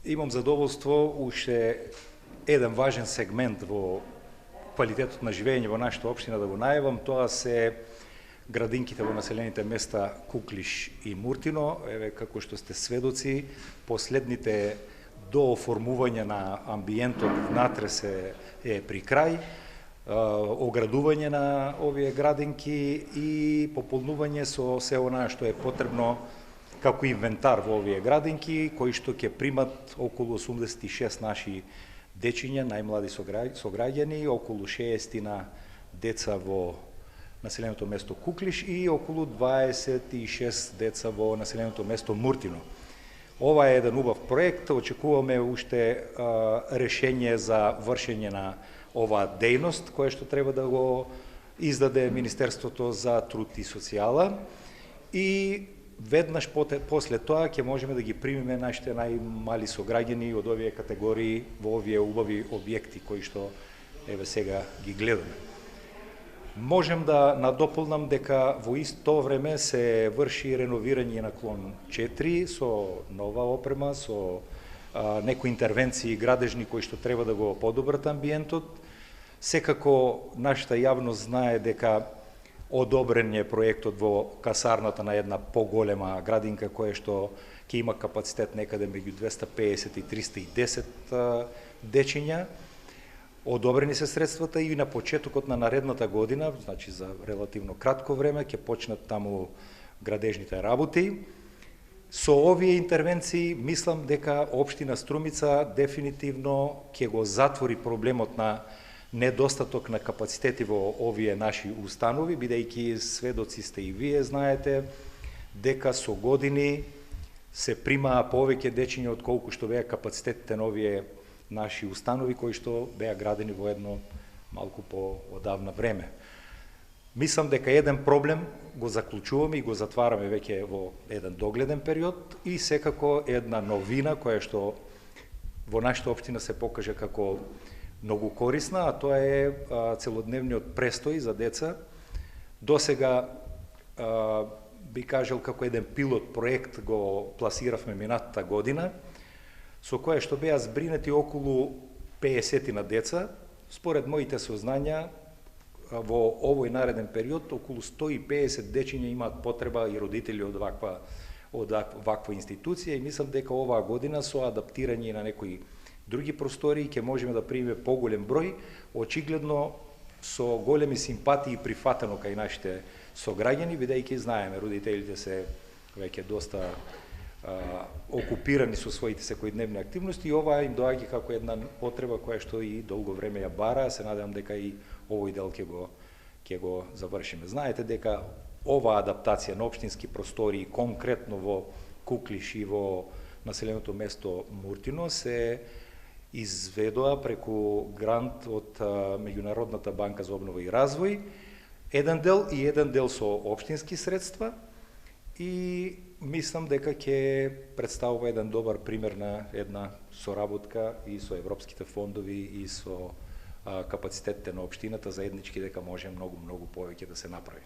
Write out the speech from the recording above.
Имам задоволство уште еден важен сегмент во квалитетот на живење во нашата општина да го најавам, тоа се градинките во населените места Куклиш и Муртино. Еве, како што сте сведоци, последните дооформување на амбиентот внатре се е при крај, оградување на овие градинки и пополнување со се она што е потребно како инвентар во овие градинки, кои што ќе примат околу 86 наши дечиња, најмлади сограѓани, околу 60 деца во населеното место Куклиш и околу 26 деца во населеното место Муртино. Ова е еден убав проект, очекуваме уште решение за вршење на оваа дејност, која што треба да го издаде Министерството за труд и социјала, и веднаш после тоа ќе можеме да ги примиме нашите најмали сограѓани од овие категории во овие убави објекти кои што еве сега ги гледаме. Можем да надополнам дека во исто време се врши реновирање на клон 4 со нова опрема, со некои интервенции градежни кои што треба да го подобрат амбиентот. Секако нашата јавност знае дека одобрен е проектот во касарната на една поголема градинка која што ќе има капацитет некаде меѓу 250 и 310 дечиња. Одобрени се средствата и на почетокот на наредната година, значи за релативно кратко време, ќе почнат таму градежните работи. Со овие интервенции мислам дека општина Струмица дефинитивно ќе го затвори проблемот на недостаток на капацитети во овие наши установи, бидејќи сведоци сте и вие знаете дека со години се примаа повеќе дечиња отколку што беа капацитетите на овие наши установи кои што беа градени во едно малку по-одавна време. Мислам дека еден проблем го заклучуваме и го затвараме веќе во еден догледен период и секако една новина која што во нашата општина се покажа како многу корисна, а тоа е целодневниот престој за деца. Досега би кажал како еден пилот проект го пласиравме минатата година, со која што беа збринети околу 50 на деца. Според моите сознања, во овој нареден период околу 150 дечиња имаат потреба и родители од ваква институција и мислам дека оваа година со адаптирање на некои други простории ќе можеме да примиме поголем број, очигледно со големи симпатии и прифатено кај нашите сограѓани, бидејќи знаеме родителите се веќе доста окупирани со своите секојдневни активности и ова им доаѓа како една потреба која што и долго време ја бара, се надевам дека и овој дел ќе го завршиме. Знаете дека оваа адаптација на општински простории, конкретно во Куклиш и во населеното место Муртино, се изведоа преку грант од Меѓународната банка за обнова и развој, еден дел со општински средства, и мислам дека ќе представува еден добар пример на една соработка и со европските фондови и со капацитетите на општината заеднички, дека може многу повеќе да се направи.